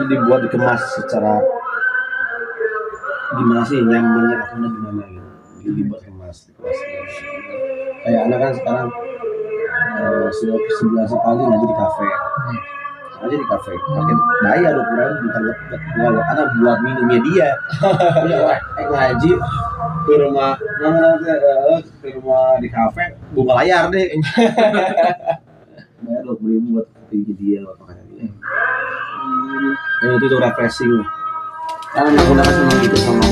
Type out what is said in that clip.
Dibuat dikemas secara gimana sih, nyamannya lakunya gimana gitu, dibuat kemas kayak anak kan sekarang sebulan sekali aja di kafe pakai bayar 20.000 bukan buat anak, buat minumnya dia. Udah ngaji ke rumah ke rumah di kafe buka layar deh. Bayar 20.000 buat kopi dia, buat makan dia. Itu refreshing karena menggunakan sama gitu sama